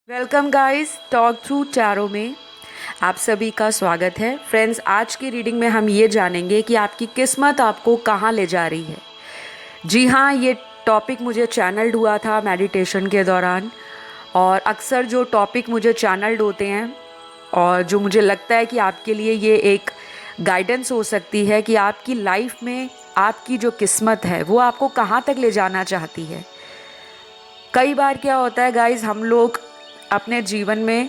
Welcome guys, talk through tarot में आप सभी का स्वागत है। फ्रेंड्स, आज की रीडिंग में हम ये जानेंगे कि आपकी किस्मत आपको कहाँ ले जा रही है। जी हाँ, ये टॉपिक मुझे चैनल्ड हुआ था मेडिटेशन के दौरान, और अक्सर जो टॉपिक मुझे चैनल्ड होते हैं और जो मुझे लगता है कि आपके लिए ये एक गाइडेंस हो सकती है कि आपकी लाइफ में आपकी जो किस्मत है वो आपको कहाँ तक ले जाना चाहती है। कई बार क्या होता है गाइस, हम लोग अपने जीवन में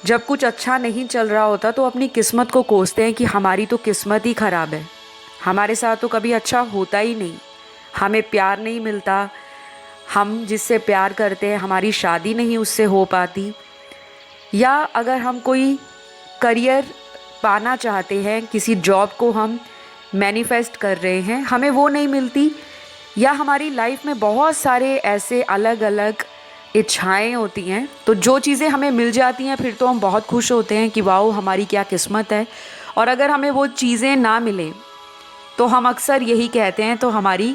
जब कुछ अच्छा नहीं चल रहा होता तो अपनी किस्मत को कोसते हैं कि हमारी तो किस्मत ही ख़राब है, हमारे साथ तो कभी अच्छा होता ही नहीं, हमें प्यार नहीं मिलता, हम जिससे प्यार करते हैं हमारी शादी नहीं उससे हो पाती, या अगर हम कोई करियर पाना चाहते हैं, किसी जॉब को हम मैनिफेस्ट कर रहे हैं, हमें वो नहीं मिलती, या हमारी लाइफ में बहुत सारे ऐसे अलग अलग इच्छाएं होती हैं। तो जो चीज़ें हमें मिल जाती हैं फिर तो हम बहुत खुश होते हैं कि वाओ हमारी क्या किस्मत है, और अगर हमें वो चीज़ें ना मिलें तो हम अक्सर यही कहते हैं तो हमारी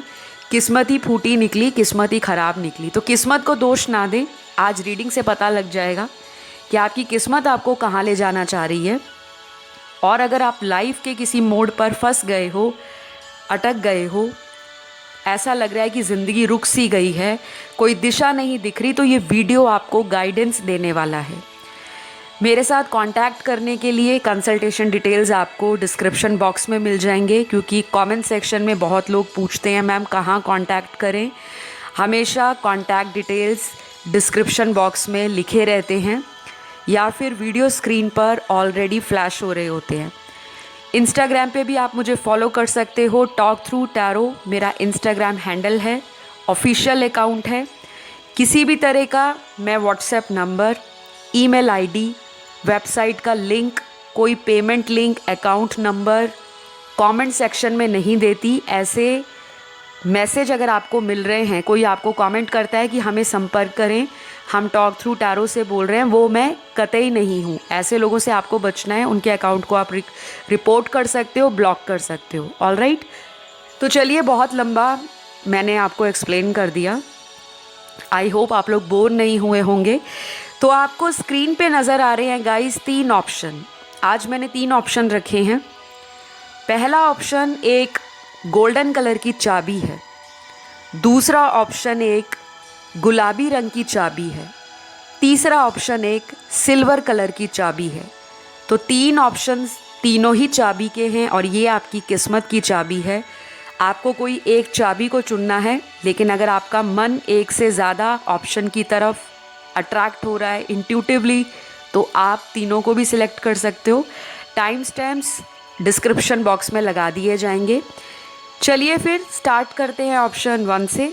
किस्मत ही फूटी निकली, किस्मत ही ख़राब निकली। तो किस्मत को दोष ना दें, आज रीडिंग से पता लग जाएगा कि आपकी किस्मत आपको कहाँ ले जाना चाह रही है। और अगर आप लाइफ के किसी मोड़ पर फंस गए हो, अटक गए हो, ऐसा लग रहा है कि ज़िंदगी रुक सी गई है, कोई दिशा नहीं दिख रही, तो ये वीडियो आपको गाइडेंस देने वाला है। मेरे साथ कांटेक्ट करने के लिए कंसल्टेशन डिटेल्स आपको डिस्क्रिप्शन बॉक्स में मिल जाएंगे, क्योंकि कमेंट सेक्शन में बहुत लोग पूछते हैं मैम कहाँ कांटेक्ट करें। हमेशा कांटेक्ट डिटेल्स डिस्क्रिप्शन बॉक्स में लिखे रहते हैं या फिर वीडियो स्क्रीन पर ऑलरेडी फ्लैश हो रहे होते हैं। इंस्टाग्राम पे भी आप मुझे फॉलो कर सकते हो, टॉक थ्रू टैरो मेरा इंस्टाग्राम हैंडल है, ऑफिशियल अकाउंट है। किसी भी तरह का मैं WhatsApp number, email ID, website का लिंक, कोई payment link, account number comment section में नहीं देती। ऐसे मैसेज अगर आपको मिल रहे हैं, कोई आपको कमेंट करता है कि हमें संपर्क करें, हम टॉक थ्रू टैरो से बोल रहे हैं, वो मैं कतई नहीं हूँ। ऐसे लोगों से आपको बचना है, उनके अकाउंट को आप रिपोर्ट कर सकते हो, ब्लॉक कर सकते हो। ऑल राइट, तो चलिए, बहुत लंबा मैंने आपको एक्सप्लेन कर दिया। आई होप आप लोग बोर नहीं हुए होंगे। तो आपको स्क्रीन पे नज़र आ रहे हैं गाइस 3 ऑप्शन। आज मैंने 3 ऑप्शन रखे हैं। पहला ऑप्शन एक गोल्डन कलर की चाबी है, दूसरा ऑप्शन एक गुलाबी रंग की चाबी है, तीसरा ऑप्शन एक सिल्वर कलर की चाबी है। तो 3 ऑप्शंस तीनों ही चाबी के हैं और ये आपकी किस्मत की चाबी है। आपको कोई एक चाबी को चुनना है, लेकिन अगर आपका मन एक से ज़्यादा ऑप्शन की तरफ अट्रैक्ट हो रहा है इंट्यूटिवली, तो आप तीनों को भी सिलेक्ट कर सकते हो। टाइम स्टैम्प्स डिस्क्रिप्शन बॉक्स में लगा दिए जाएंगे। चलिए फिर स्टार्ट करते हैं ऑप्शन 1 से।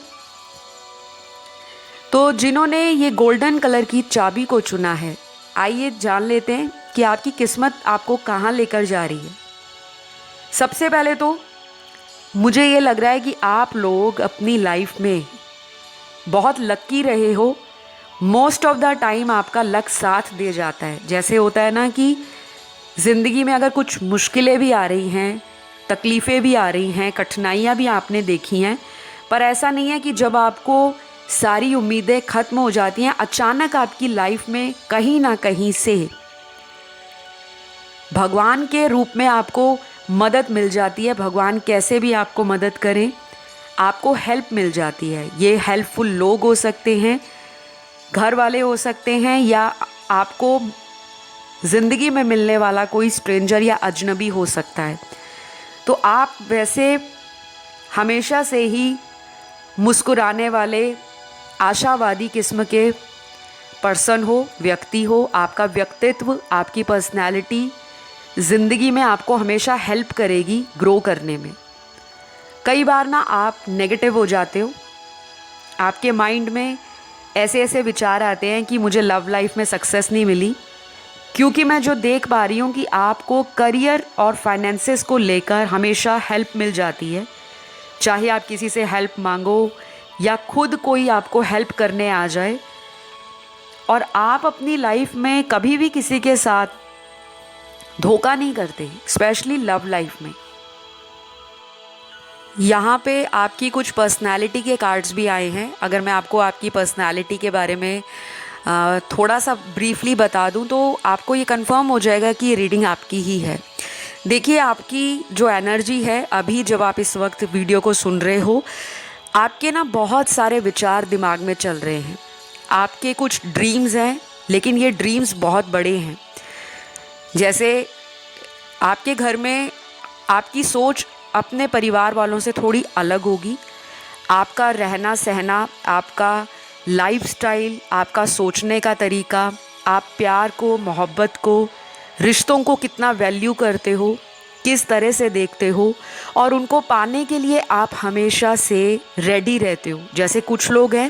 तो जिन्होंने ये गोल्डन कलर की चाबी को चुना है, आइए जान लेते हैं कि आपकी किस्मत आपको कहाँ लेकर जा रही है। सबसे पहले तो मुझे ये लग रहा है कि आप लोग अपनी लाइफ में बहुत लकी रहे हो। मोस्ट ऑफ द टाइम आपका लक साथ दे जाता है। जैसे होता है ना कि ज़िंदगी में अगर कुछ मुश्किलें भी आ रही हैं, तकलीफ़ें भी आ रही हैं, कठिनाइयाँ भी आपने देखी हैं, पर ऐसा नहीं है कि जब आपको सारी उम्मीदें ख़त्म हो जाती हैं, अचानक आपकी लाइफ में कहीं ना कहीं से भगवान के रूप में आपको मदद मिल जाती है। भगवान कैसे भी आपको मदद करें, आपको हेल्प मिल जाती है। ये हेल्पफुल लोग हो सकते हैं, घर वाले हो सकते हैं, या आपको ज़िंदगी में मिलने वाला कोई स्ट्रेंजर या अजनबी हो सकता है। तो आप वैसे हमेशा से ही मुस्कुराने वाले, आशावादी किस्म के पर्सन हो, व्यक्ति हो। आपका व्यक्तित्व, आपकी पर्सनैलिटी ज़िंदगी में आपको हमेशा हेल्प करेगी ग्रो करने में। कई बार ना आप नेगेटिव हो जाते हो, आपके माइंड में ऐसे ऐसे विचार आते हैं कि मुझे लव लाइफ में सक्सेस नहीं मिली, क्योंकि मैं जो देख पा रही हूँ कि आपको करियर और फाइनेंसेस को लेकर हमेशा हेल्प मिल जाती है। चाहे आप किसी से हेल्प मांगो या खुद कोई आपको हेल्प करने आ जाए, और आप अपनी लाइफ में कभी भी किसी के साथ धोखा नहीं करते, स्पेशली लव लाइफ में। यहाँ पे आपकी कुछ पर्सनालिटी के कार्ड्स भी आए हैं। अगर मैं आपको आपकी पर्सनालिटी के बारे में थोड़ा सा ब्रीफली बता दूं तो आपको ये कंफर्म हो जाएगा कि ये रीडिंग आपकी ही है। देखिए, आपकी जो एनर्जी है अभी जब आप इस वक्त वीडियो को सुन रहे हो, आपके ना बहुत सारे विचार दिमाग में चल रहे हैं। आपके कुछ ड्रीम्स हैं, लेकिन ये ड्रीम्स बहुत बड़े हैं। जैसे आपके घर में आपकी सोच अपने परिवार वालों से थोड़ी अलग होगी। आपका रहना सहना, आपका लाइफस्टाइल, आपका सोचने का तरीका, आप प्यार को, मोहब्बत को, रिश्तों को कितना वैल्यू करते हो, किस तरह से देखते हो, और उनको पाने के लिए आप हमेशा से रेडी रहते हो। जैसे कुछ लोग हैं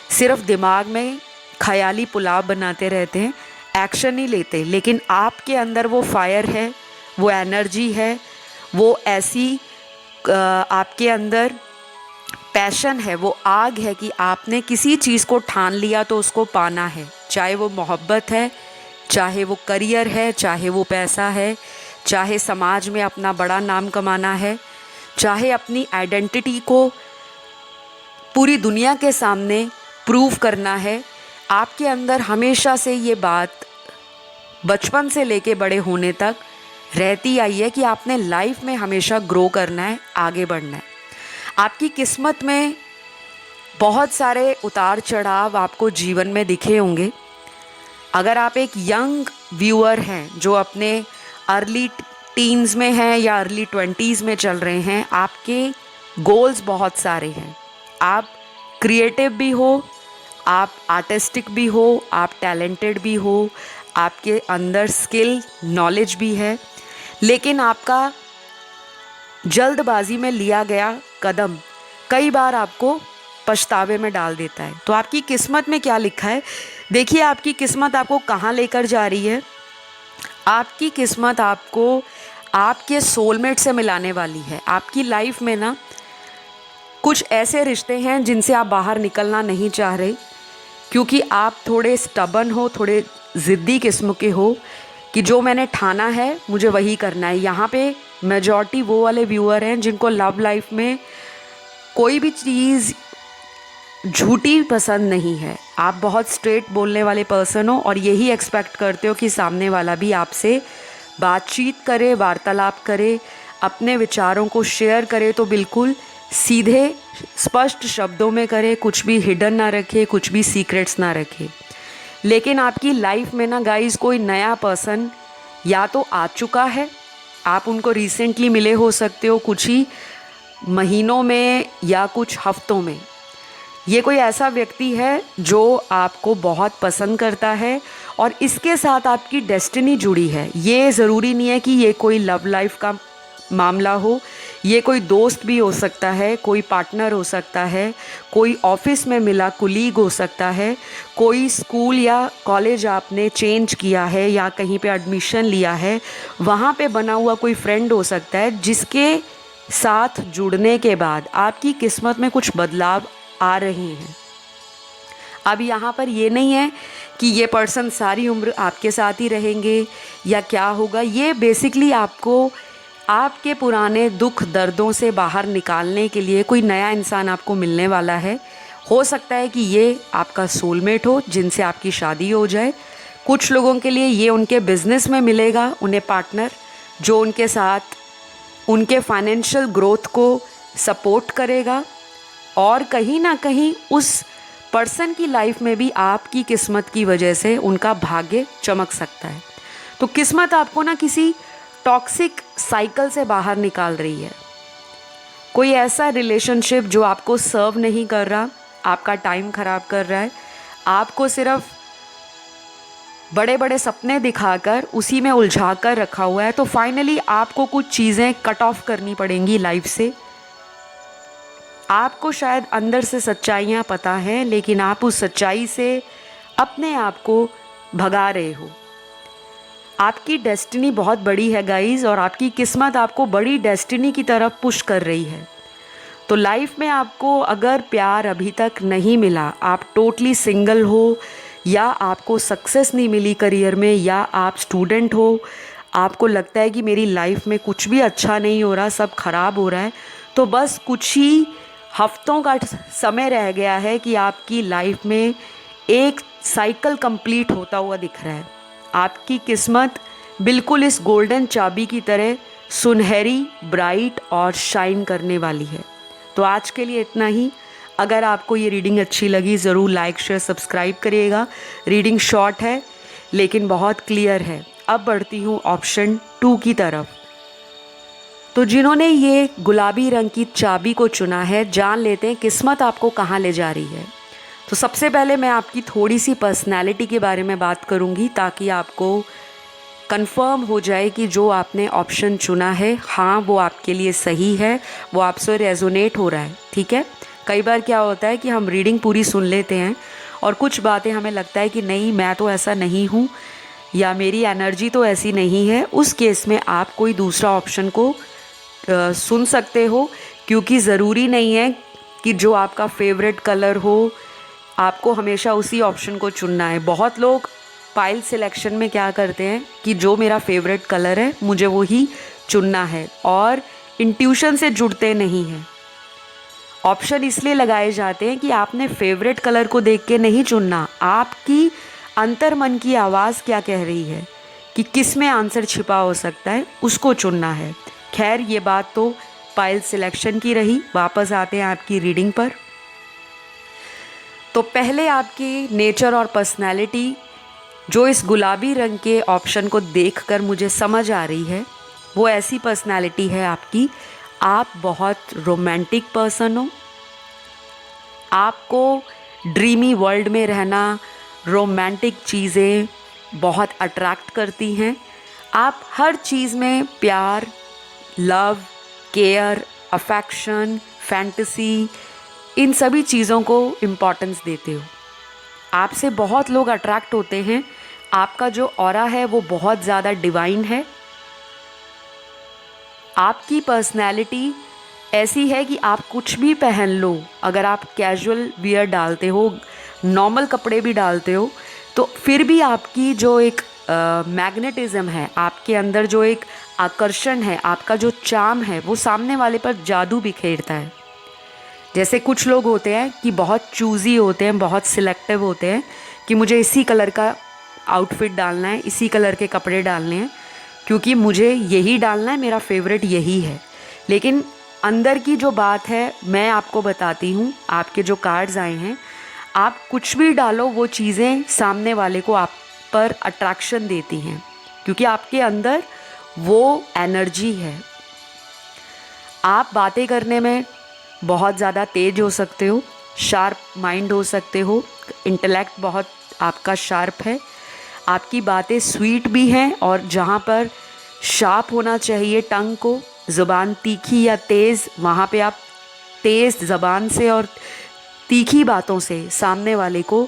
सिर्फ दिमाग में ख्याली पुलाव बनाते रहते हैं, एक्शन नहीं लेते, लेकिन आपके अंदर वो फायर है, वो एनर्जी है, वो ऐसी आपके अंदर पैशन है, वो आग है कि आपने किसी चीज़ को ठान लिया तो उसको पाना है। चाहे वो मोहब्बत है, चाहे वो करियर है, चाहे वो पैसा है, चाहे समाज में अपना बड़ा नाम कमाना है, चाहे अपनी आइडेंटिटी को पूरी दुनिया के सामने प्रूव करना है। आपके अंदर हमेशा से ये बात बचपन से लेके बड़े होने तक रहती आई है कि आपने लाइफ में हमेशा ग्रो करना है, आगे बढ़ना है। आपकी किस्मत में बहुत सारे उतार चढ़ाव आपको जीवन में दिखे होंगे। अगर आप एक यंग व्यूअर हैं जो अपने अर्ली टीन्स में हैं या अर्ली 20s में चल रहे हैं, आपके गोल्स बहुत सारे हैं। आप क्रिएटिव भी हो, आप आर्टिस्टिक भी हो, आप टैलेंटेड भी हो, आपके अंदर स्किल नॉलेज भी है, लेकिन आपका जल्दबाजी में लिया गया कदम कई बार आपको पछतावे में डाल देता है। तो आपकी किस्मत में क्या लिखा है? देखिए, आपकी किस्मत आपको कहाँ लेकर जा रही है। आपकी किस्मत आपको आपके सोलमेट से मिलाने वाली है। आपकी लाइफ में ना कुछ ऐसे रिश्ते हैं जिनसे आप बाहर निकलना नहीं चाह रहे, क्योंकि आप थोड़े स्टबन हो, थोड़े ज़िद्दी किस्म के हो कि जो मैंने ठाना है मुझे वही करना है। यहाँ पे मेजॉरिटी वो वाले व्यूअर हैं जिनको लव लाइफ में कोई भी चीज़ झूठी पसंद नहीं है। आप बहुत स्ट्रेट बोलने वाले पर्सन हो और यही एक्सपेक्ट करते हो कि सामने वाला भी आपसे बातचीत करे, वार्तालाप करे, अपने विचारों को शेयर करे तो बिल्कुल सीधे स्पष्ट शब्दों में करे, कुछ भी हिडन ना रखे, कुछ भी सीक्रेट्स ना रखे। लेकिन आपकी लाइफ में ना गाइस कोई नया पर्सन या तो आ चुका है, आप उनको रिसेंटली मिले हो सकते हो कुछ ही महीनों में या कुछ हफ्तों में। ये कोई ऐसा व्यक्ति है जो आपको बहुत पसंद करता है और इसके साथ आपकी डेस्टिनी जुड़ी है। ये ज़रूरी नहीं है कि ये कोई लव लाइफ का मामला हो, ये कोई दोस्त भी हो सकता है, कोई पार्टनर हो सकता है, कोई ऑफिस में मिला कुलीग हो सकता है, कोई स्कूल या कॉलेज आपने चेंज किया है या कहीं पे एडमिशन लिया है, वहाँ पे बना हुआ कोई फ्रेंड हो सकता है, जिसके साथ जुड़ने के बाद आपकी किस्मत में कुछ बदलाव आ रहे हैं। अब यहाँ पर ये नहीं है कि ये पर्सन सारी उम्र आपके साथ ही रहेंगे या क्या होगा। ये बेसिकली आपको आपके पुराने दुख दर्दों से बाहर निकालने के लिए कोई नया इंसान आपको मिलने वाला है। हो सकता है कि ये आपका सोलमेट हो जिनसे आपकी शादी हो जाए। कुछ लोगों के लिए ये उनके बिजनेस में मिलेगा, उन्हें पार्टनर जो उनके साथ उनके फाइनेंशियल ग्रोथ को सपोर्ट करेगा। और कहीं ना कहीं उस पर्सन की लाइफ में भी आपकी किस्मत की वजह से उनका भाग्य चमक सकता है। तो किस्मत आपको ना किसी टॉक्सिक साइकिल से बाहर निकाल रही है। कोई ऐसा रिलेशनशिप जो आपको सर्व नहीं कर रहा, आपका टाइम ख़राब कर रहा है, आपको सिर्फ बड़े बड़े सपने दिखाकर उसी में उलझा कर रखा हुआ है। तो फाइनली आपको कुछ चीज़ें कट ऑफ करनी पड़ेंगी लाइफ से। आपको शायद अंदर से सच्चाइयाँ पता हैं, लेकिन आप उस सच्चाई से अपने आप को भगा रहे हो। आपकी डेस्टिनी बहुत बड़ी है गाइस, और आपकी किस्मत आपको बड़ी डेस्टिनी की तरफ पुश कर रही है। तो लाइफ में आपको अगर प्यार अभी तक नहीं मिला, आप टोटली सिंगल हो, या आपको सक्सेस नहीं मिली करियर में, या आप स्टूडेंट हो, आपको लगता है कि मेरी लाइफ में कुछ भी अच्छा नहीं हो रहा, सब खराब हो रहा है, तो बस कुछ ही हफ्तों का समय रह गया है कि आपकी लाइफ में एक साइकिल कंप्लीट होता हुआ दिख रहा है। आपकी किस्मत बिल्कुल इस गोल्डन चाबी की तरह सुनहरी, ब्राइट और शाइन करने वाली है। तो आज के लिए इतना ही। अगर आपको ये रीडिंग अच्छी लगी ज़रूर लाइक शेयर सब्सक्राइब करिएगा। रीडिंग शॉर्ट है लेकिन बहुत क्लियर है। अब बढ़ती हूँ ऑप्शन 2 की तरफ। तो जिन्होंने ये गुलाबी रंग की चाबी को चुना है, जान लेते हैं किस्मत आपको कहाँ ले जा रही है। तो सबसे पहले मैं आपकी थोड़ी सी पर्सनैलिटी के बारे में बात करूँगी ताकि आपको कंफर्म हो जाए कि जो आपने ऑप्शन चुना है हाँ वो आपके लिए सही है, वो आपसे रेजोनेट हो रहा है। ठीक है, कई बार क्या होता है कि हम रीडिंग पूरी सुन लेते हैं और कुछ बातें हमें लगता है कि नहीं मैं तो ऐसा नहीं हूँ या मेरी एनर्जी तो ऐसी नहीं है। उस केस में आप कोई दूसरा ऑप्शन को सुन सकते हो, क्योंकि ज़रूरी नहीं है कि जो आपका फेवरेट कलर हो आपको हमेशा उसी ऑप्शन को चुनना है। बहुत लोग पाइल सिलेक्शन में क्या करते हैं कि जो मेरा फेवरेट कलर है मुझे वो ही चुनना है और इंट्यूशन से जुड़ते नहीं हैं। ऑप्शन इसलिए लगाए जाते हैं कि आपने फेवरेट कलर को देख के नहीं चुनना, आपकी अंतर्मन की आवाज़ क्या कह रही है कि किस में आंसर छिपा हो सकता है उसको चुनना है। खैर ये बात तो पाइल सिलेक्शन की रही। वापस आते हैं आपकी रीडिंग पर। तो पहले आपकी नेचर और पर्सनैलिटी जो इस गुलाबी रंग के ऑप्शन को देखकर मुझे समझ आ रही है वो ऐसी पर्सनैलिटी है आपकी। आप बहुत रोमांटिक पर्सन हो। आपको ड्रीमी वर्ल्ड में रहना, रोमांटिक चीज़ें बहुत अट्रैक्ट करती हैं। आप हर चीज़ में प्यार, लव, केयर, अफेक्शन, फैंटेसी, इन सभी चीज़ों को इम्पोर्टेंस देते हो। आपसे बहुत लोग अट्रैक्ट होते हैं। आपका जो ऑरा है वो बहुत ज़्यादा डिवाइन है। आपकी पर्सनैलिटी ऐसी है कि आप कुछ भी पहन लो, अगर आप कैजुअल वियर डालते हो, नॉर्मल कपड़े भी डालते हो, तो फिर भी आपकी जो एक मैग्नेटिज़म है, आपके अंदर जो एक आकर्षण है, आपका जो चार्म है वो सामने वाले पर जादू बिखेरता है। जैसे कुछ लोग होते हैं कि बहुत चूज़ी होते हैं, बहुत सिलेक्टिव होते हैं कि मुझे इसी कलर का आउटफिट डालना है, इसी कलर के कपड़े डालने हैं, क्योंकि मुझे यही डालना है, मेरा फेवरेट यही है। लेकिन अंदर की जो बात है मैं आपको बताती हूँ। आपके जो कार्ड्स आए हैं, आप कुछ भी डालो वो चीज़ें सामने वाले को आप पर अट्रैक्शन देती हैं, क्योंकि आपके अंदर वो एनर्जी है। आप बातें करने में बहुत ज़्यादा तेज हो सकते हो, शार्प माइंड हो सकते हो, इंटेलेक्ट बहुत आपका शार्प है। आपकी बातें स्वीट भी हैं और जहाँ पर शार्प होना चाहिए टंग को, ज़ुबान तीखी या तेज़, वहाँ पे आप तेज़ ज़बान से और तीखी बातों से सामने वाले को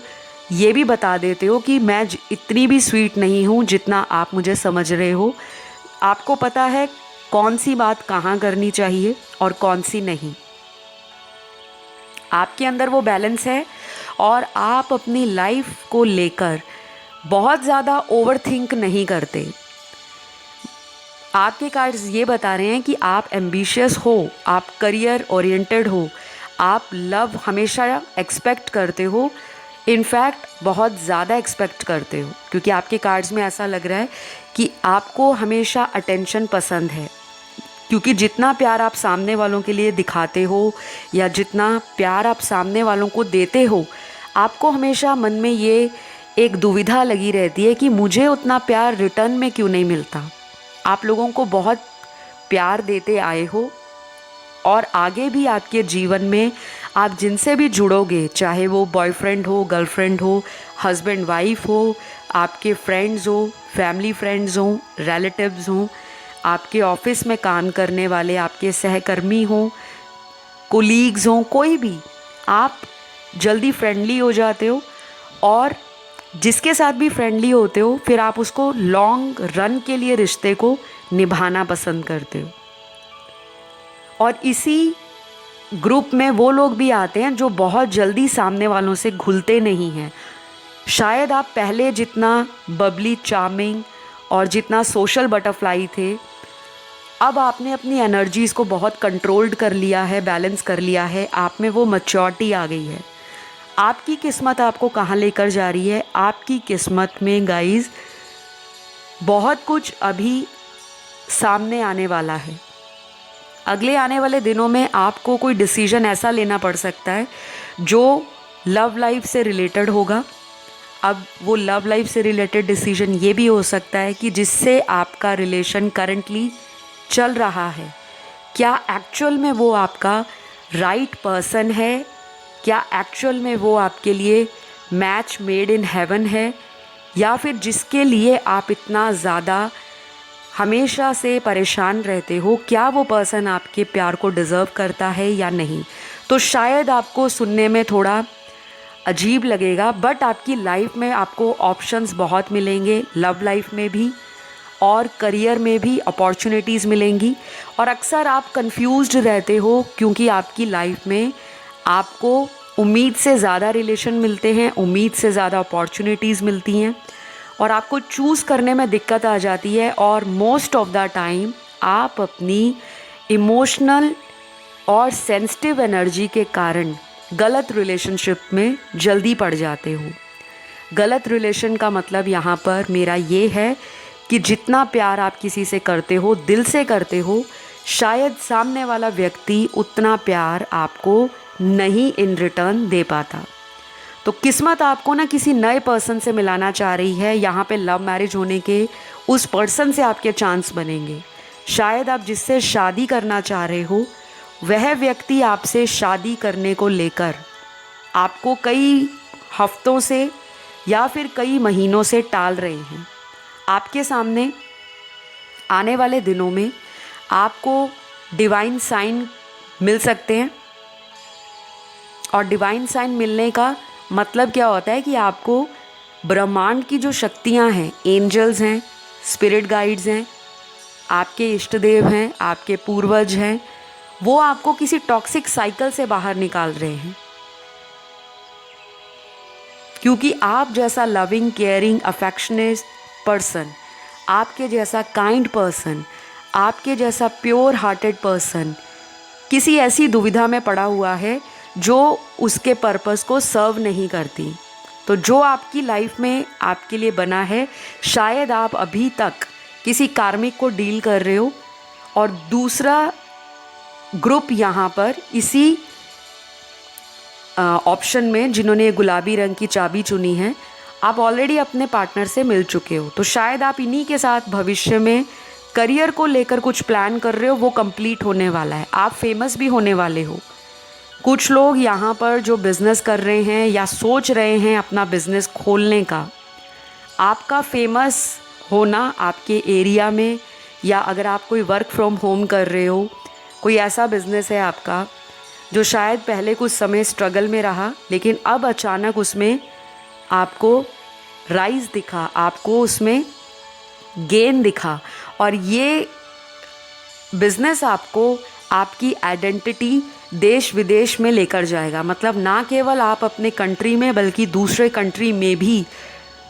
ये भी बता देते हो कि मैं इतनी भी स्वीट नहीं हूँ जितना आप मुझे समझ रहे हो। आपको पता है कौन सी बात कहाँ करनी चाहिए और कौन सी नहीं। आपके अंदर वो बैलेंस है और आप अपनी लाइफ को लेकर बहुत ज़्यादा ओवरथिंक नहीं करते। आपके कार्ड्स ये बता रहे हैं कि आप एम्बिशियस हो, आप करियर ओरिएंटेड हो, आप लव हमेशा एक्सपेक्ट करते हो, इनफैक्ट बहुत ज़्यादा एक्सपेक्ट करते हो, क्योंकि आपके कार्ड्स में ऐसा लग रहा है कि आपको हमेशा अटेंशन पसंद है। क्योंकि जितना प्यार आप सामने वालों के लिए दिखाते हो या जितना प्यार आप सामने वालों को देते हो, आपको हमेशा मन में ये एक दुविधा लगी रहती है कि मुझे उतना प्यार रिटर्न में क्यों नहीं मिलता। आप लोगों को बहुत प्यार देते आए हो और आगे भी आपके जीवन में आप जिनसे भी जुड़ोगे, चाहे वो बॉयफ्रेंड हो, गर्लफ्रेंड हो, हस्बैंड वाइफ हो, आपके फ्रेंड्स हो, फैमिली फ्रेंड्स हो, रिलेटिव्स हो, आपके ऑफिस में काम करने वाले आपके सहकर्मी हो, कोलीग्स हो, कोई भी, आप जल्दी फ्रेंडली हो जाते हो और जिसके साथ भी फ्रेंडली होते हो फिर आप उसको लॉन्ग रन के लिए रिश्ते को निभाना पसंद करते हो। और इसी ग्रुप में वो लोग भी आते हैं जो बहुत जल्दी सामने वालों से घुलते नहीं हैं। शायद आप पहले जितना बबली, चार्मिंग और जितना सोशल बटरफ्लाई थे, अब आपने अपनी एनर्जीज़ को बहुत कंट्रोल्ड कर लिया है, बैलेंस कर लिया है, आप में वो मैच्योरिटी आ गई है। आपकी किस्मत आपको कहाँ लेकर जा रही है? आपकी किस्मत में गाइस बहुत कुछ अभी सामने आने वाला है। अगले आने वाले दिनों में आपको कोई डिसीजन ऐसा लेना पड़ सकता है जो लव लाइफ से रिलेटेड होगा। अब वो लव लाइफ से रिलेटेड डिसीजन ये भी हो सकता है कि जिससे आपका रिलेशन करंटली चल रहा है, क्या एक्चुअल में वो आपका राइट पर्सन है? क्या एक्चुअल में वो आपके लिए मैच मेड इन हेवन है? या फिर जिसके लिए आप इतना ज़्यादा हमेशा से परेशान रहते हो, क्या वो पर्सन आपके प्यार को डिज़र्व करता है या नहीं? तो शायद आपको सुनने में थोड़ा अजीब लगेगा, बट आपकी लाइफ में आपको ऑप्शंस बहुत मिलेंगे, लव लाइफ में भी और करियर में भी अपॉर्चुनिटीज़ मिलेंगी। और अक्सर आप कंफ्यूज्ड रहते हो क्योंकि आपकी लाइफ में आपको उम्मीद से ज़्यादा रिलेशन मिलते हैं, उम्मीद से ज़्यादा अपॉर्चुनिटीज़ मिलती हैं और आपको चूज़ करने में दिक्कत आ जाती है। और मोस्ट ऑफ द टाइम आप अपनी इमोशनल और सेंसिटिव एनर्जी के कारण गलत रिलेशनशिप में जल्दी पड़ जाते हो। गलत रिलेशन का मतलब यहाँ पर मेरा ये है कि जितना प्यार आप किसी से करते हो, दिल से करते हो, शायद सामने वाला व्यक्ति उतना प्यार आपको नहीं इन रिटर्न दे पाता। तो किस्मत आपको ना किसी नए पर्सन से मिलाना चाह रही है। यहाँ पे लव मैरिज होने के उस पर्सन से आपके चांस बनेंगे। शायद आप जिससे शादी करना चाह रहे हो वह व्यक्ति आपसे शादी करने को लेकर आपको कई हफ्तों से या फिर कई महीनों से टाल रहे हैं। आपके सामने आने वाले दिनों में आपको डिवाइन साइन मिल सकते हैं। और डिवाइन साइन मिलने का मतलब क्या होता है कि आपको ब्रह्मांड की जो शक्तियाँ हैं, एंजल्स हैं, स्पिरिट गाइड्स हैं, आपके इष्ट देव हैं, आपके पूर्वज हैं, वो आपको किसी टॉक्सिक साइकिल से बाहर निकाल रहे हैं। क्योंकि आप जैसा लविंग, केयरिंग, अफेक्शनेट पर्सन, आपके जैसा काइंड पर्सन, आपके जैसा प्योर हार्टेड पर्सन किसी ऐसी दुविधा में पड़ा हुआ है जो उसके पर्पस को सर्व नहीं करती। तो जो आपकी लाइफ में आपके लिए बना है, शायद आप अभी तक किसी कार्मिक को डील कर रहे हो और दूसरा ग्रुप यहाँ पर इसी ऑप्शन में जिन्होंने गुलाबी रंग की चाबी चुनी है, आप ऑलरेडी अपने पार्टनर से मिल चुके हो। तो शायद आप इन्हीं के साथ भविष्य में करियर को लेकर कुछ प्लान कर रहे हो, वो कंप्लीट होने वाला है। आप फेमस भी होने वाले हो। कुछ लोग यहाँ पर जो बिज़नेस कर रहे हैं या सोच रहे हैं अपना बिज़नेस खोलने का, आपका फेमस होना आपके एरिया में, या अगर आप कोई वर्क फ्रॉम होम कर रहे हो, कोई ऐसा बिज़नेस है आपका जो शायद पहले कुछ समय स्ट्रगल में रहा लेकिन अब अचानक उसमें आपको राइज दिखा, आपको उसमें गेन दिखा, और ये बिज़नेस आपको आपकी आइडेंटिटी देश विदेश में लेकर जाएगा। मतलब ना केवल आप अपने कंट्री में बल्कि दूसरे कंट्री में भी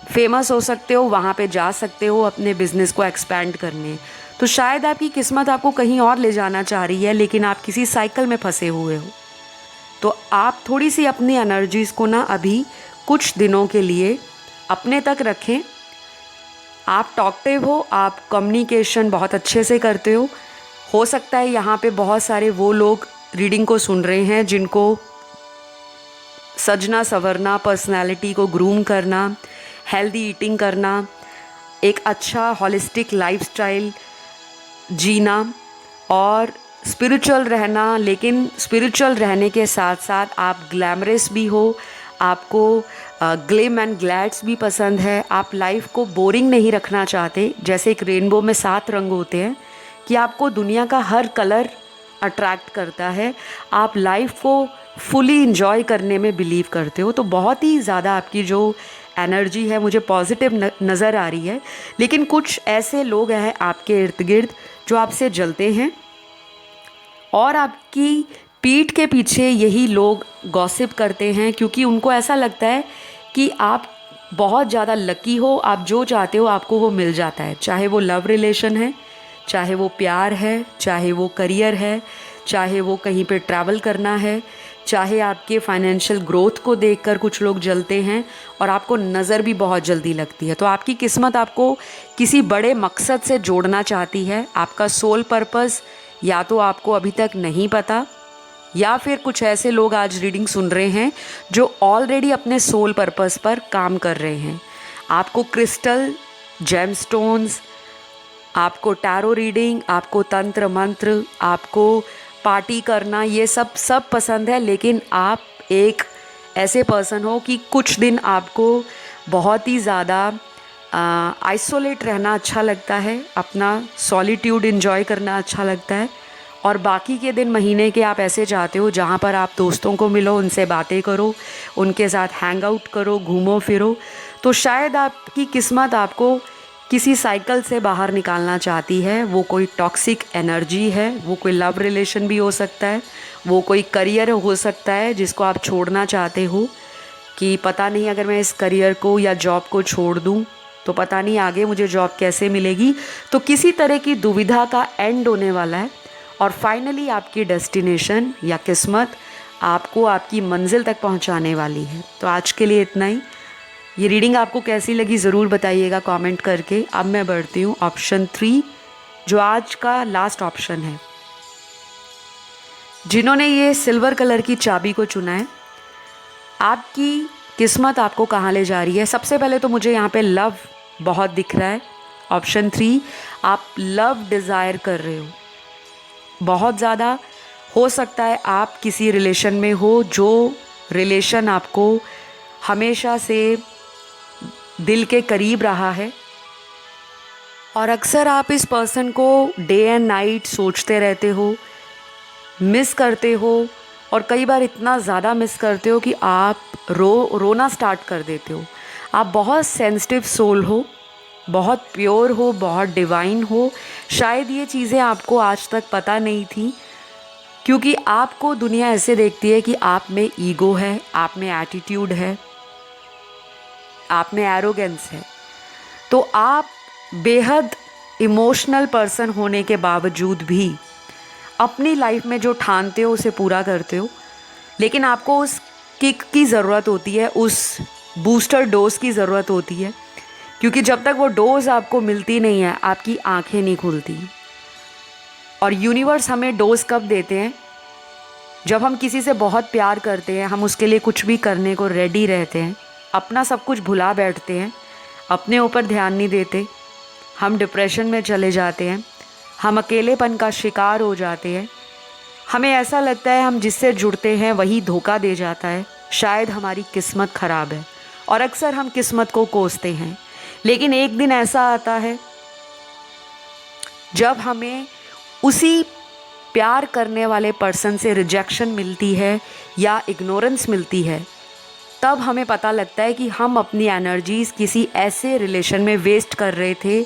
फेमस हो सकते हो, वहाँ पे जा सकते हो अपने बिज़नेस को एक्सपैंड करने। तो शायद आपकी किस्मत आपको कहीं और ले जाना चाह रही है लेकिन आप किसी साइकिल में फंसे हुए हो। तो आप थोड़ी सी अपनी एनर्जीज़ को ना अभी कुछ दिनों के लिए अपने तक रखें। आप टॉकटिव हो, आप कम्युनिकेशन बहुत अच्छे से करते हो सकता है यहाँ पे बहुत सारे वो लोग रीडिंग को सुन रहे हैं जिनको सजना संवरना, पर्सनालिटी को ग्रूम करना, हेल्दी ईटिंग करना, एक अच्छा हॉलिस्टिक लाइफस्टाइल जीना और स्पिरिचुअल रहना, लेकिन स्पिरिचुअल रहने के साथ साथ आप ग्लैमरस भी हो, आपको ग्लिम एंड ग्लैड्स भी पसंद है, आप लाइफ को बोरिंग नहीं रखना चाहते। जैसे एक रेनबो में 7 रंग होते हैं कि आपको दुनिया का हर कलर अट्रैक्ट करता है, आप लाइफ को फुली इंजॉय करने में बिलीव करते हो। तो बहुत ही ज़्यादा आपकी जो एनर्जी है मुझे पॉजिटिव नज़र आ रही है। लेकिन कुछ ऐसे लोग हैं आपके इर्द गिर्द जो आपसे जलते हैं और आपकी पीठ के पीछे यही लोग गॉसिप करते हैं क्योंकि उनको ऐसा लगता है कि आप बहुत ज़्यादा लकी हो, आप जो चाहते हो आपको वो मिल जाता है। चाहे वो लव रिलेशन है, चाहे वो प्यार है, चाहे वो करियर है, चाहे वो कहीं पे ट्रैवल करना है, चाहे आपके फाइनेंशियल ग्रोथ को देखकर कुछ लोग जलते हैं और आपको नज़र भी बहुत जल्दी लगती है। तो आपकी किस्मत आपको किसी बड़े मकसद से जोड़ना चाहती है। आपका सोल पर्पस या तो आपको अभी तक नहीं पता, या फिर कुछ ऐसे लोग आज रीडिंग सुन रहे हैं जो ऑलरेडी अपने सोल पर्पस पर काम कर रहे हैं। आपको क्रिस्टल, जेमस्टोन्स, आपको टैरो रीडिंग, आपको तंत्र मंत्र, आपको पार्टी करना, ये सब पसंद है, लेकिन आप एक ऐसे पर्सन हो कि कुछ दिन आपको बहुत ही ज़्यादा आइसोलेट रहना अच्छा लगता है, अपना सॉलिट्यूड एंजॉय करना अच्छा लगता है, और बाकी के दिन महीने के आप ऐसे चाहते हो जहाँ पर आप दोस्तों को मिलो, उनसे बातें करो, उनके साथ हैंग आउट करो, घूमो फिरो। तो शायद आपकी किस्मत आपको किसी साइकिल से बाहर निकालना चाहती है। वो कोई टॉक्सिक एनर्जी है, वो कोई लव रिलेशन भी हो सकता है, वो कोई करियर हो सकता है जिसको आप छोड़ना चाहते हो कि पता नहीं अगर मैं इस करियर को या जॉब को छोड़ दूं तो पता नहीं आगे मुझे जॉब कैसे मिलेगी। तो किसी तरह की दुविधा का एंड होने वाला है और फाइनली आपकी डेस्टिनेशन या किस्मत आपको आपकी मंजिल तक पहुंचाने वाली है। तो आज के लिए इतना ही। ये रीडिंग आपको कैसी लगी ज़रूर बताइएगा कमेंट करके। अब मैं बढ़ती हूँ ऑप्शन 3, जो आज का लास्ट ऑप्शन है। जिन्होंने ये सिल्वर कलर की चाबी को चुना है, आपकी किस्मत आपको कहाँ ले जा रही है। सबसे पहले तो मुझे यहाँ पे लव बहुत दिख रहा है। ऑप्शन 3, आप लव डिज़ायर कर रहे हो बहुत ज़्यादा। हो सकता है आप किसी रिलेशन में हो जो रिलेशन आपको हमेशा से दिल के करीब रहा है, और अक्सर आप इस पर्सन को डे एंड नाइट सोचते रहते हो, मिस करते हो, और कई बार इतना ज़्यादा मिस करते हो कि आप रोना स्टार्ट कर देते हो। आप बहुत सेंसिटिव सोल हो, बहुत प्योर हो, बहुत डिवाइन हो। शायद ये चीज़ें आपको आज तक पता नहीं थी, क्योंकि आपको दुनिया ऐसे देखती है कि आप में ईगो है, आप में एटीट्यूड है, आप में एरोगेंस है। तो आप बेहद इमोशनल पर्सन होने के बावजूद भी अपनी लाइफ में जो ठानते हो उसे पूरा करते हो, लेकिन आपको उस किक की ज़रूरत होती है, उस बूस्टर डोज की ज़रूरत होती है, क्योंकि जब तक वो डोज़ आपको मिलती नहीं है आपकी आंखें नहीं खुलती। और यूनिवर्स हमें डोज कब देते हैं? जब हम किसी से बहुत प्यार करते हैं, हम उसके लिए कुछ भी करने को रेडी रहते हैं, अपना सब कुछ भुला बैठते हैं, अपने ऊपर ध्यान नहीं देते, हम डिप्रेशन में चले जाते हैं, हम अकेलेपन का शिकार हो जाते हैं। हमें ऐसा लगता है हम जिससे जुड़ते हैं वही धोखा दे जाता है, शायद हमारी किस्मत ख़राब है, और अक्सर हम किस्मत को कोसते हैं। लेकिन एक दिन ऐसा आता है जब हमें उसी प्यार करने वाले पर्सन से रिजेक्शन मिलती है या इग्नोरेंस मिलती है, तब हमें पता लगता है कि हम अपनी एनर्जीज़ किसी ऐसे रिलेशन में वेस्ट कर रहे थे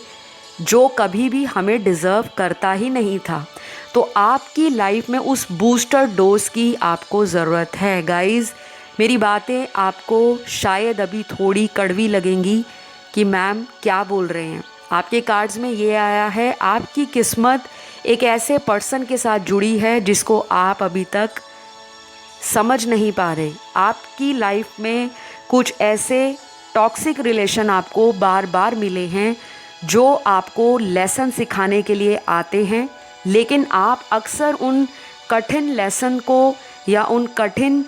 जो कभी भी हमें डिज़र्व करता ही नहीं था। तो आपकी लाइफ में उस बूस्टर डोज की आपको ज़रूरत है। गाइज़, मेरी बातें आपको शायद अभी थोड़ी कड़वी लगेंगी कि मैम क्या बोल रहे हैं। आपके कार्ड्स में ये आया है, आपकी किस्मत एक ऐसे पर्सन के साथ जुड़ी है जिसको आप अभी तक समझ नहीं पा रहे। आपकी लाइफ में कुछ ऐसे टॉक्सिक रिलेशन आपको बार बार मिले हैं जो आपको लेसन सिखाने के लिए आते हैं, लेकिन आप अक्सर उन कठिन लेसन को या उन कठिन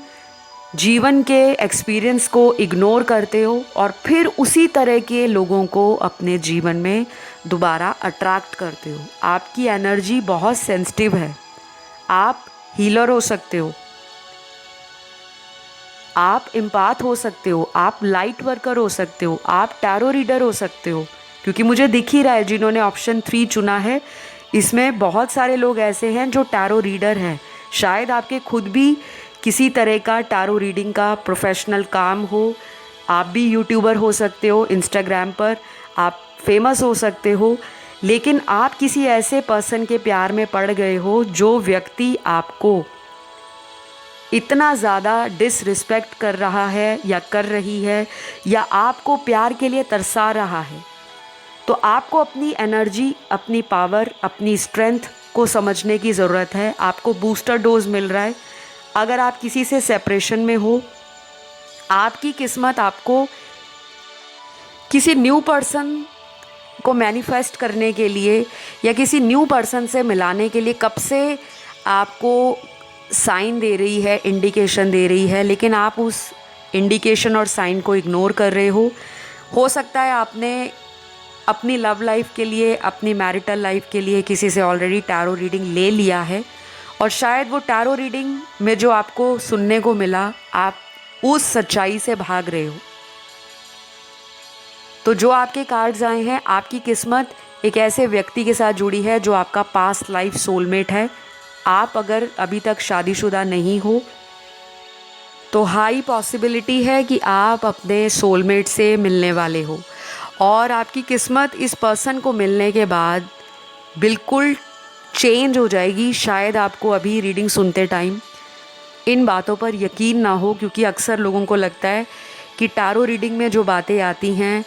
जीवन के एक्सपीरियंस को इग्नोर करते हो और फिर उसी तरह के लोगों को अपने जीवन में दोबारा अट्रैक्ट करते हो। आपकी एनर्जी बहुत सेंसिटिव है। आप हीलर हो सकते हो, आप एम्पाथ हो सकते हो, आप लाइट वर्कर हो सकते हो, आप टैरो रीडर हो सकते हो, क्योंकि मुझे दिख ही रहा है जिन्होंने ऑप्शन 3 चुना है इसमें बहुत सारे लोग ऐसे हैं जो टैरो रीडर हैं। शायद आपके खुद भी किसी तरह का टैरो रीडिंग का प्रोफेशनल काम हो, आप भी यूट्यूबर हो सकते हो, इंस्टाग्राम पर आप फेमस हो सकते हो, लेकिन आप किसी ऐसे पर्सन के प्यार में पड़ गए हो जो व्यक्ति आपको इतना ज़्यादा डिसरिस्पेक्ट कर रहा है या कर रही है या आपको प्यार के लिए तरसा रहा है। तो आपको अपनी एनर्जी, अपनी पावर, अपनी स्ट्रेंथ को समझने की ज़रूरत है। आपको बूस्टर डोज मिल रहा है, अगर आप किसी से सेपरेशन में हो, आपकी किस्मत आपको किसी न्यू पर्सन को मैनिफेस्ट करने के लिए या किसी न्यू पर्सन से मिलाने के लिए कब से आपको साइन दे रही है, इंडिकेशन दे रही है, लेकिन आप उस इंडिकेशन और साइन को इग्नोर कर रहे हो सकता है आपने अपनी लव लाइफ के लिए, अपनी मैरिटल लाइफ के लिए किसी से ऑलरेडी टैरो रीडिंग ले लिया है और शायद वो टैरो रीडिंग में जो आपको सुनने को मिला, आप उस सच्चाई से भाग रहे हो। तो जो आपके कार्ड्स आए हैं, आपकी किस्मत एक ऐसे व्यक्ति के साथ जुड़ी है जो आपका पास्ट लाइफ सोलमेट है। आप अगर अभी तक शादीशुदा नहीं हो तो हाई पॉसिबिलिटी है कि आप अपने सोलमेट से मिलने वाले हो और आपकी किस्मत इस पर्सन को मिलने के बाद बिल्कुल चेंज हो जाएगी। शायद आपको अभी रीडिंग सुनते टाइम इन बातों पर यकीन ना हो, क्योंकि अक्सर लोगों को लगता है कि टैरो रीडिंग में जो बातें आती हैं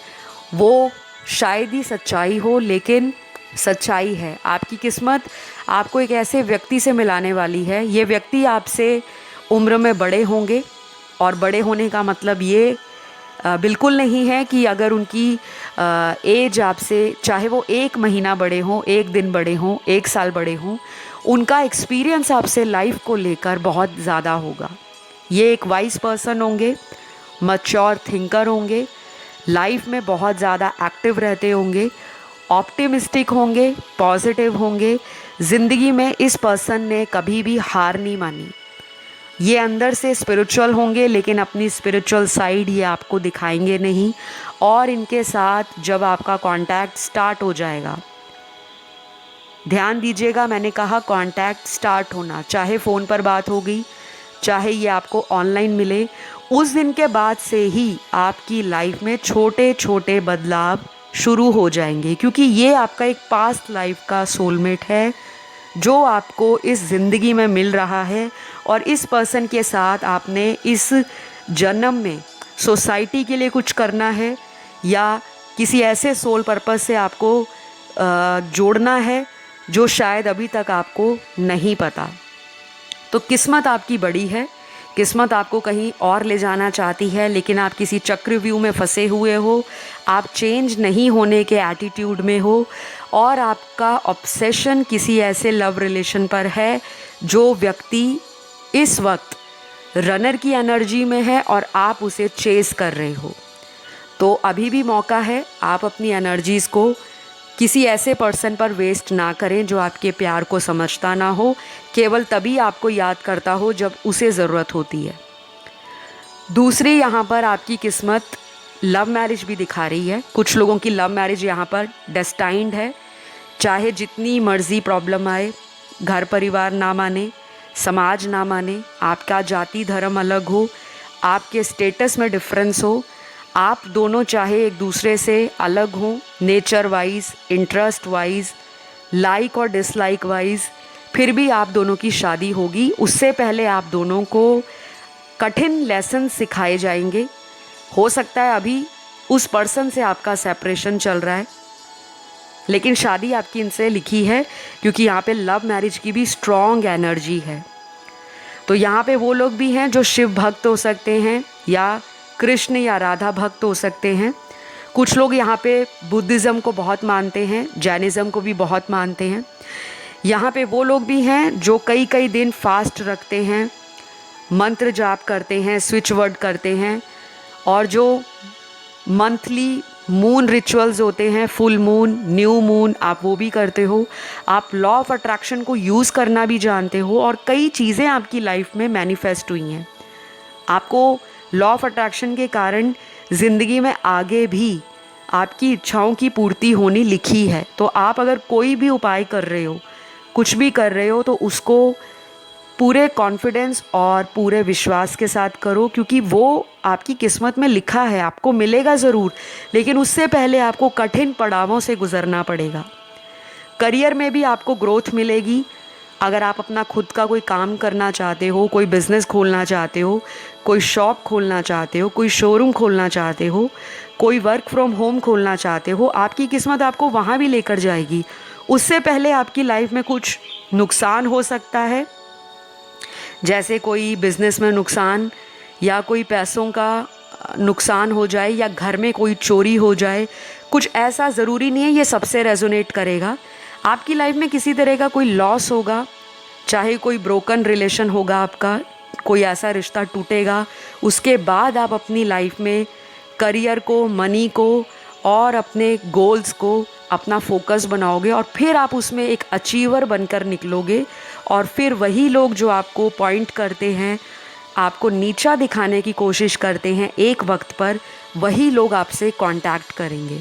वो शायद ही सच्चाई हो, लेकिन सच्चाई है। आपकी किस्मत आपको एक ऐसे व्यक्ति से मिलाने वाली है। ये व्यक्ति आपसे उम्र में बड़े होंगे और बड़े होने का मतलब ये बिल्कुल नहीं है कि अगर उनकी एज आपसे, चाहे वो 1 महीना बड़े हों, 1 दिन बड़े हों, 1 साल बड़े हों, उनका एक्सपीरियंस आपसे लाइफ को लेकर बहुत ज़्यादा होगा। ये एक वाइज पर्सन होंगे, मैच्योर थिंकर होंगे, लाइफ में बहुत ज़्यादा एक्टिव रहते होंगे, ऑप्टिमिस्टिक होंगे, पॉजिटिव होंगे। ज़िंदगी में इस पर्सन ने कभी भी हार नहीं मानी। ये अंदर से स्पिरिचुअल होंगे, लेकिन अपनी स्पिरिचुअल साइड ये आपको दिखाएंगे नहीं। और इनके साथ जब आपका कांटेक्ट स्टार्ट हो जाएगा, ध्यान दीजिएगा, मैंने कहा कांटेक्ट स्टार्ट होना, चाहे फ़ोन पर बात होगी, चाहे ये आपको ऑनलाइन मिले, उस दिन के बाद से ही आपकी लाइफ में छोटे छोटे बदलाव शुरू हो जाएंगे, क्योंकि ये आपका एक पास्ट लाइफ का सोलमेट है जो आपको इस ज़िंदगी में मिल रहा है। और इस पर्सन के साथ आपने इस जन्म में सोसाइटी के लिए कुछ करना है या किसी ऐसे सोल पर्पस से आपको जोड़ना है जो शायद अभी तक आपको नहीं पता। तो किस्मत आपकी बड़ी है, किस्मत आपको कहीं और ले जाना चाहती है, लेकिन आप किसी चक्रव्यूह में फंसे हुए हो, आप चेंज नहीं होने के एटीट्यूड में हो और आपका ऑब्सेशन किसी ऐसे लव रिलेशन पर है जो व्यक्ति इस वक्त रनर की एनर्जी में है और आप उसे चेस कर रहे हो। तो अभी भी मौका है, आप अपनी एनर्जीज़ को किसी ऐसे पर्सन पर वेस्ट ना करें जो आपके प्यार को समझता ना हो, केवल तभी आपको याद करता हो जब उसे ज़रूरत होती है। दूसरी यहाँ पर आपकी किस्मत लव मैरिज भी दिखा रही है। कुछ लोगों की लव मैरिज यहाँ पर डेस्टाइंड है। चाहे जितनी मर्जी प्रॉब्लम आए, घर परिवार ना माने, समाज ना माने, आपका जाति धर्म अलग हो, आपके स्टेटस में डिफरेंस हो, आप दोनों चाहे एक दूसरे से अलग हों, nature wise, interest wise, like और डिसलाइक वाइज, फिर भी आप दोनों की शादी होगी। उससे पहले आप दोनों को कठिन लेसन सिखाए जाएंगे। हो सकता है अभी उस पर्सन से आपका सेपरेशन चल रहा है, लेकिन शादी आपकी इनसे लिखी है, क्योंकि यहाँ पे लव मैरिज की भी स्ट्रॉन्ग एनर्जी है। तो यहाँ पे वो लोग भी हैं जो शिव भक्त हो सकते हैं या कृष्ण या राधा भक्त हो सकते हैं। कुछ लोग यहाँ पे बुद्धिज़्म को बहुत मानते हैं, जैनिज़्म को भी बहुत मानते हैं। यहाँ पे वो लोग भी हैं जो कई कई दिन फास्ट रखते हैं, मंत्र जाप करते हैं, स्विच वर्ड करते हैं, और जो मंथली मून रिचुअल्स होते हैं, फुल मून, न्यू मून, आप वो भी करते हो। आप लॉ ऑफ अट्रैक्शन को यूज़ करना भी जानते हो और कई चीज़ें आपकी लाइफ में मैनिफेस्ट हुई हैं। आपको लॉ ऑफ अट्रैक्शन के कारण ज़िंदगी में आगे भी आपकी इच्छाओं की पूर्ति होनी लिखी है। तो आप अगर कोई भी उपाय कर रहे हो, कुछ भी कर रहे हो, तो उसको पूरे कॉन्फिडेंस और पूरे विश्वास के साथ करो, क्योंकि वो आपकी किस्मत में लिखा है, आपको मिलेगा ज़रूर, लेकिन उससे पहले आपको कठिन पड़ावों से गुज़रना पड़ेगा। करियर में भी आपको ग्रोथ मिलेगी। अगर आप अपना खुद का कोई काम करना चाहते हो, कोई बिज़नेस खोलना चाहते हो, कोई शॉप खोलना चाहते हो, कोई शोरूम खोलना चाहते हो, कोई वर्क फ्रॉम होम खोलना चाहते हो, आपकी किस्मत आपको वहाँ भी लेकर जाएगी। उससे पहले आपकी लाइफ में कुछ नुकसान हो सकता है, जैसे कोई बिज़नेस में नुकसान या कोई पैसों का नुकसान हो जाए या घर में कोई चोरी हो जाए, कुछ ऐसा ज़रूरी नहीं है ये सबसे रेजोनेट करेगा। आपकी लाइफ में किसी तरह का कोई लॉस होगा, चाहे कोई ब्रोकन रिलेशन होगा आपका, कोई ऐसा रिश्ता टूटेगा, उसके बाद आप अपनी लाइफ में करियर को, मनी को और अपने गोल्स को अपना फोकस बनाओगे और फिर आप उसमें एक अचीवर बनकर निकलोगे। और फिर वही लोग जो आपको पॉइंट करते हैं, आपको नीचा दिखाने की कोशिश करते हैं, एक वक्त पर वही लोग आपसे कांटेक्ट करेंगे।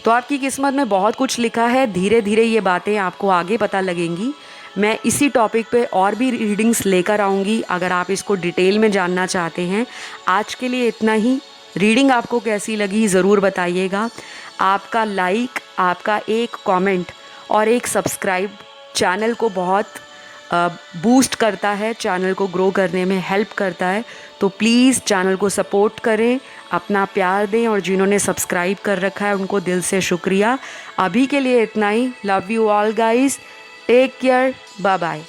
तो आपकी किस्मत में बहुत कुछ लिखा है, धीरे धीरे ये बातें आपको आगे पता लगेंगी। मैं इसी टॉपिक पे और भी रीडिंग्स लेकर आऊँगी अगर आप इसको डिटेल में जानना चाहते हैं। आज के लिए इतना ही। रीडिंग आपको कैसी लगी ज़रूर बताइएगा। आपका लाइक, आपका एक कमेंट और एक सब्सक्राइब चैनल को बहुत बूस्ट करता है, चैनल को ग्रो करने में हेल्प करता है। तो प्लीज़ चैनल को सपोर्ट करें, अपना प्यार दें और जिन्होंने सब्सक्राइब कर रखा है उनको दिल से शुक्रिया। अभी के लिए इतना ही। Love you all guys, take care, bye bye.